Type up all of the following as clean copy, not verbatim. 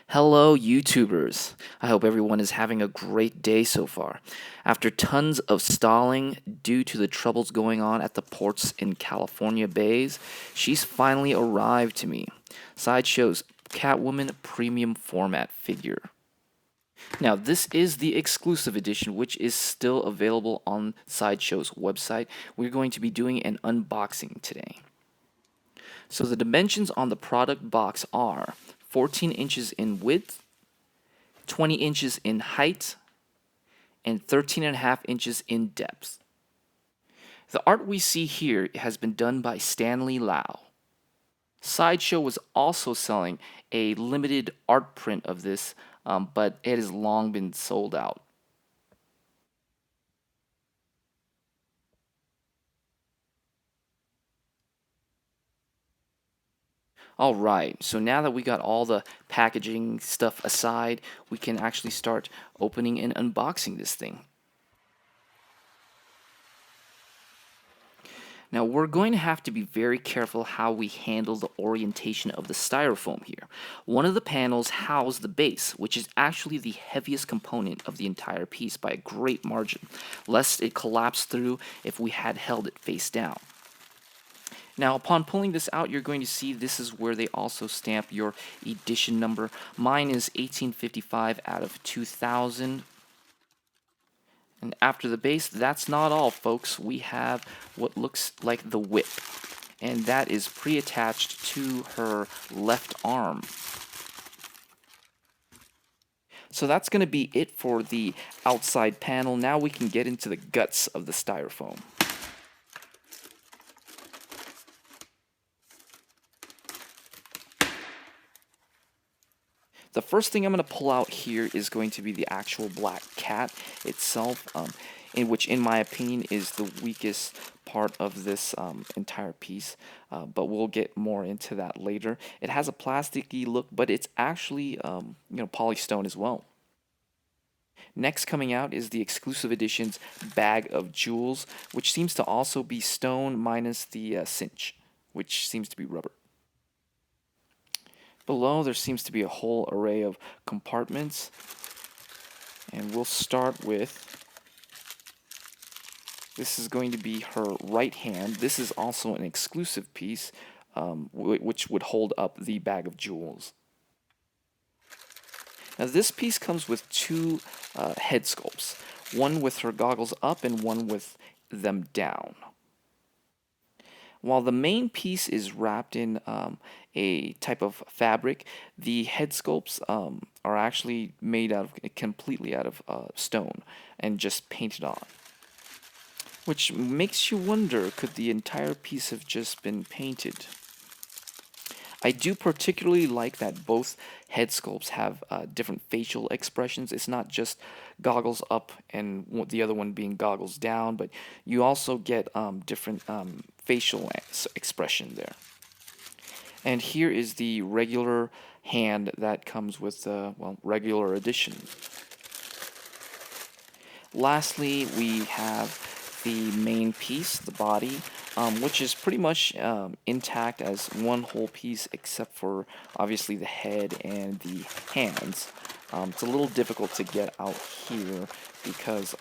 Hello, YouTubers. I hope everyone is having a great day so far. After tons of stalling due to the troubles going on at the ports in California bays, she's finally arrived to me. Sideshow's Catwoman premium format figure. Now, this is the exclusive edition, which is still available on Sideshow's website. We're going to be doing an unboxing today. So, the dimensions on the product box are 14 inches in width, 20 inches in height, and 13.5 inches in depth. The art we see here has been done by Stanley Lau. Sideshow was also selling a limited art print of this, but it has long been sold out. Alright, so now that we got all the packaging stuff aside, we can actually start opening and unboxing this thing. Now we're going to have to be very careful how we handle the orientation of the styrofoam here. One of the panels housed the base, which is actually the heaviest component of the entire piece by a great margin, lest it collapse through if we had held it face down. Now, upon pulling this out, you're going to see this is where they also stamp your edition number. Mine is 1855 out of 2000. And after the base, that's not all, folks. We have what looks like the whip, and that is pre-attached to her left arm. So that's going to be it for the outside panel. Now we can get into the guts of the styrofoam. The first thing I'm going to pull out here is going to be the actual black cat itself, in my opinion is the weakest part of this entire piece, but we'll get more into that later. It has a plasticky look, but it's actually polystone as well. Next coming out is the exclusive edition's bag of jewels, which seems to also be stone minus the cinch, which seems to be rubber. Below, there seems to be a whole array of compartments, and we'll start with, this is going to be her right hand. This is also an exclusive piece, which would hold up the bag of jewels. Now this piece comes with two head sculpts, one with her goggles up and one with them down. While the main piece is wrapped in a type of fabric, the head sculpts are actually made completely out of stone and just painted on. Which makes you wonder, could the entire piece have just been painted? I do particularly like that both head sculpts have different facial expressions. It's not just goggles up and the other one being goggles down, but you also get different facial expression there. And here is the regular hand that comes with the regular edition. Lastly, we have the main piece, the body, which is pretty much intact as one whole piece except for obviously the head and the hands. It's a little difficult to get out here because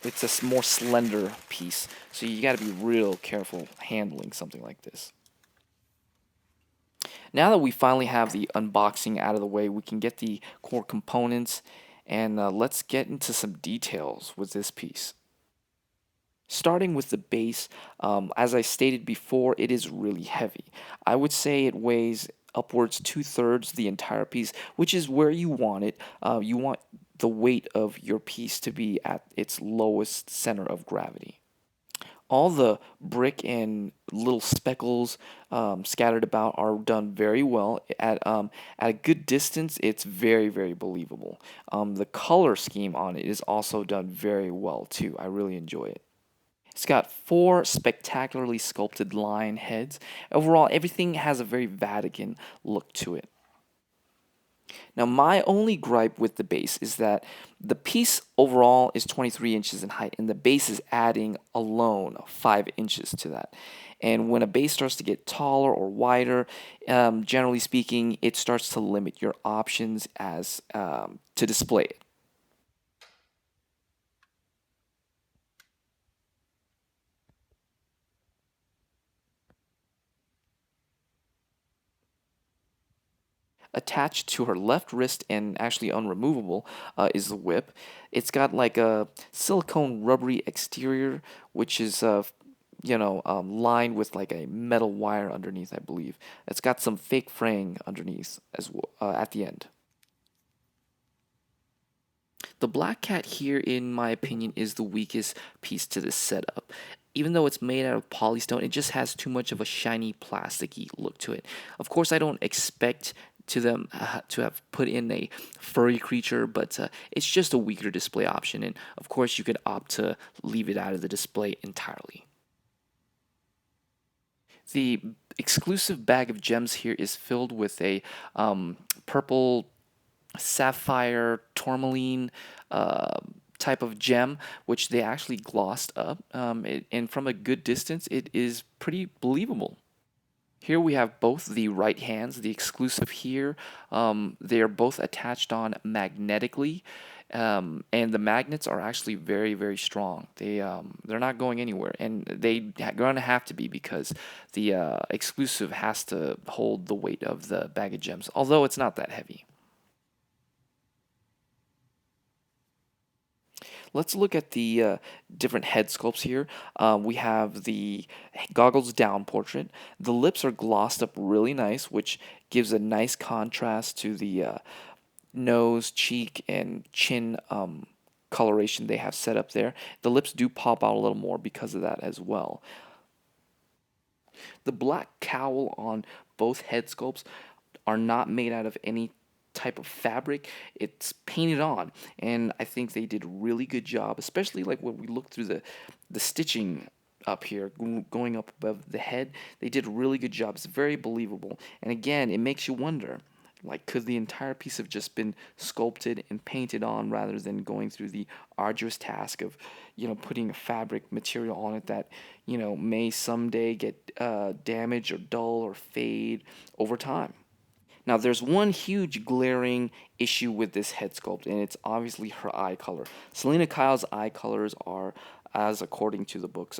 it's a more slender piece, so you got to be real careful handling something like this. Now that we finally have the unboxing out of the way, we can get the core components, and let's get into some details with this piece. Starting with the base, as I stated before, it is really heavy. I would say it weighs upwards 2/3 the entire piece, which is where you want it. You want the weight of your piece to be at its lowest center of gravity. All the brick and little speckles scattered about are done very well. At a good distance, it's very, very believable. The color scheme on it is also done very well too. I really enjoy it. It's got 4 spectacularly sculpted lion heads. Overall, everything has a very Vatican look to it. Now, my only gripe with the base is that the piece overall is 23 inches in height, and the base is adding alone 5 inches to that. And when a base starts to get taller or wider, generally speaking, it starts to limit your options as to display it. Attached to her left wrist and actually unremovable is the whip. It's got like a silicone rubbery exterior, which is lined with like a metal wire underneath, I believe. It's got some fake fraying underneath as well, at the end. The Black Cat here, in my opinion, is the weakest piece to this setup. Even though it's made out of polystone, it just has too much of a shiny, plasticky look to it. Of course, I don't expect to them to have put in a furry creature, but it's just a weaker display option. And of course, you could opt to leave it out of the display entirely. The exclusive bag of gems here is filled with a purple sapphire tourmaline uh, type of gem, which they actually glossed up. And from a good distance, it is pretty believable. Here we have both the right hands, the exclusive here. They are both attached on magnetically, and the magnets are actually very, very strong. They're not going anywhere, and they're gonna have to be because the exclusive has to hold the weight of the bag of gems, although it's not that heavy. Let's look at the different head sculpts here. We have the goggles down portrait. The lips are glossed up really nice, which gives a nice contrast to the nose, cheek, and chin coloration they have set up there. The lips do pop out a little more because of that as well. The black cowl on both head sculpts are not made out of any type of fabric. It's painted on, and I think they did a really good job, especially like when we look through the stitching up here going up above the head. They did a really good job. It's very believable, and again, it makes you wonder, like, could the entire piece have just been sculpted and painted on rather than going through the arduous task of, putting a fabric material on it that, may someday get damaged or dull or fade over time? Now, there's one huge glaring issue with this head sculpt, and it's obviously her eye color. Selena Kyle's eye colors are, as according to the books,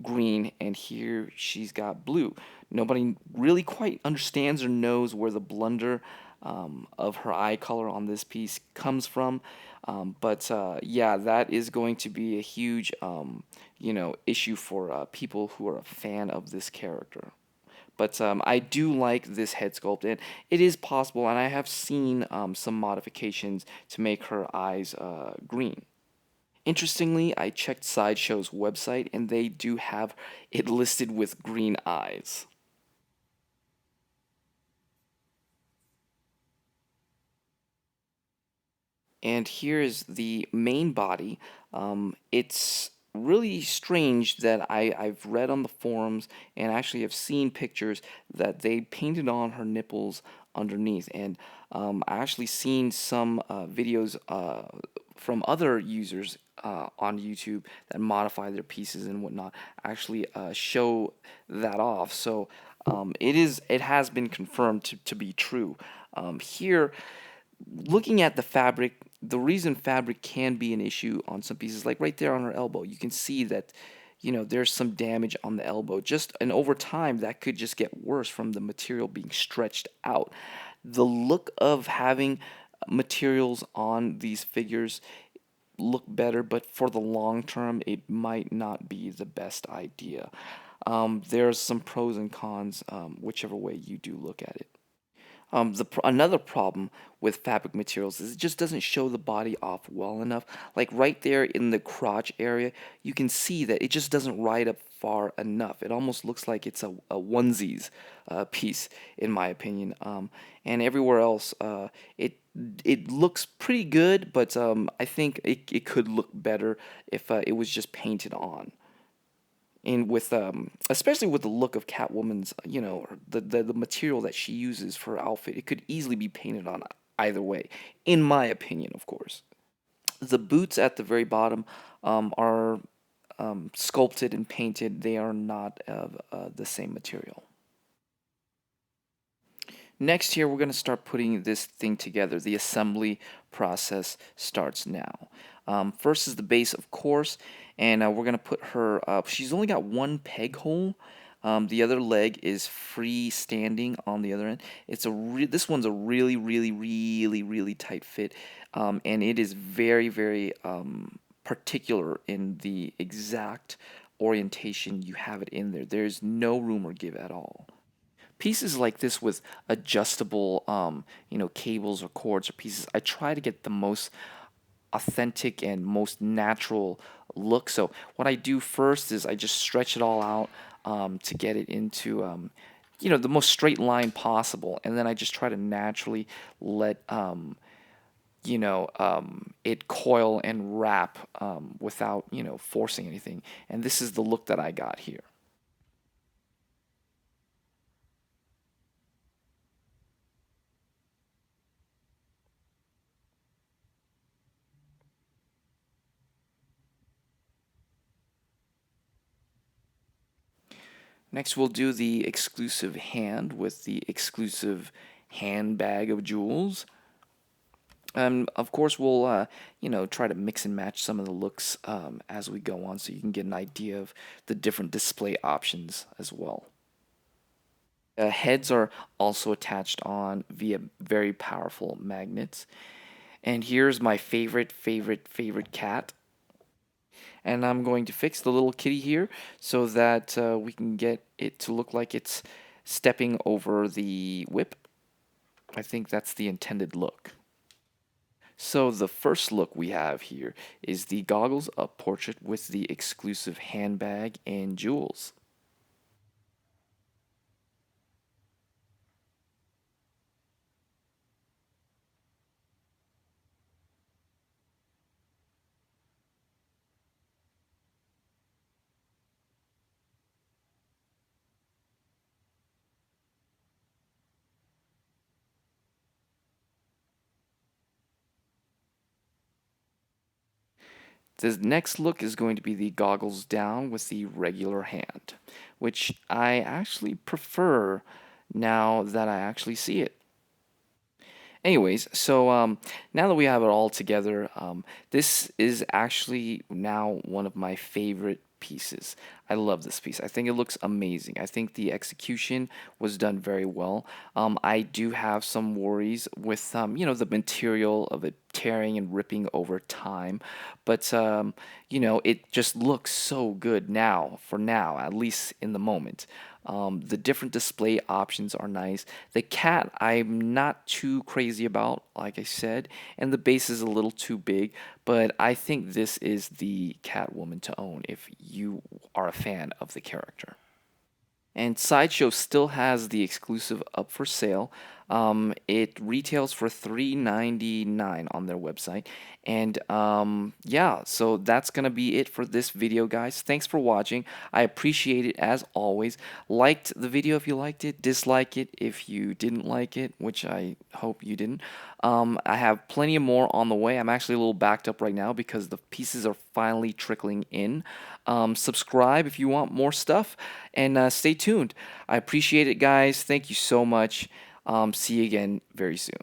green, and here she's got blue. Nobody really quite understands or knows where the blunder of her eye color on this piece comes from. But yeah, that is going to be a huge, issue for people who are a fan of this character. But I do like this head sculpt, and it is possible, and I have seen some modifications to make her eyes green. Interestingly, I checked Sideshow's website, and they do have it listed with green eyes. And here is the main body. It's really strange that I've read on the forums and actually have seen pictures that they painted on her nipples underneath. And I actually seen some videos from other users on YouTube that modify their pieces and whatnot actually show that off. So it has been confirmed to be true. Here, looking at the fabric, the reason fabric can be an issue on some pieces, like right there on her elbow, you can see that, there's some damage on the elbow. Just and over time, that could just get worse from the material being stretched out. The look of having materials on these figures look better, but for the long term, it might not be the best idea. There's some pros and cons, whichever way you do look at it. Another problem with fabric materials is it just doesn't show the body off well enough. Like right there in the crotch area, you can see that it just doesn't ride up far enough. It almost looks like it's a onesies piece, in my opinion. And everywhere else, it looks pretty good, but I think it could look better if it was just painted on. And with especially with the look of Catwoman's, the material that she uses for her outfit, it could easily be painted on. either way, in my opinion, of course. The boots at the very bottom are sculpted and painted. They are not of the same material. Next here, we're going to start putting this thing together. The assembly process starts now. First is the base, of course, and we're going to put her up. She's only got one peg hole. The other leg is freestanding on the other end. This one's a really, really, really, really tight fit, and it is very, very particular in the exact orientation you have it in there. There's no room or give at all. Pieces like this with adjustable cables or cords or pieces, I try to get the most authentic and most natural look. So what I do first is I just stretch it all out to get it into the most straight line possible, and then I just try to naturally let it coil and wrap without forcing anything. And this is the look that I got here. Next, we'll do the exclusive hand with the exclusive handbag of jewels. Of course, we'll try to mix and match some of the looks as we go on, so you can get an idea of the different display options as well. Heads are also attached on via very powerful magnets. And here's my favorite cat. And I'm going to fix the little kitty here so that we can get it to look like it's stepping over the whip. I think that's the intended look. So the first look we have here is the goggles up portrait with the exclusive handbag and jewels. The next look is going to be the goggles down with the regular hand, which I actually prefer now that I actually see it. Anyways, so now that we have it all together, this is actually now one of my favorite pieces. I love this piece. I think it looks amazing. I think the execution was done very well. I do have some worries with the material of it tearing and ripping over time, but it just looks so good now, for now, at least in the moment. The different display options are nice. The cat, I'm not too crazy about, like I said, and the base is a little too big, but I think this is the Catwoman to own if you are a fan of the character. And Sideshow still has the exclusive up for sale. It retails for $3.99 on their website. And yeah, so that's going to be it for this video, guys. Thanks for watching. I appreciate it as always. Liked the video if you liked it. Dislike it if you didn't like it, which I hope you didn't. I have plenty more on the way. I'm actually a little backed up right now because the pieces are finally trickling in. Subscribe if you want more stuff, and stay tuned. I appreciate it, guys. Thank you so much. See you again very soon.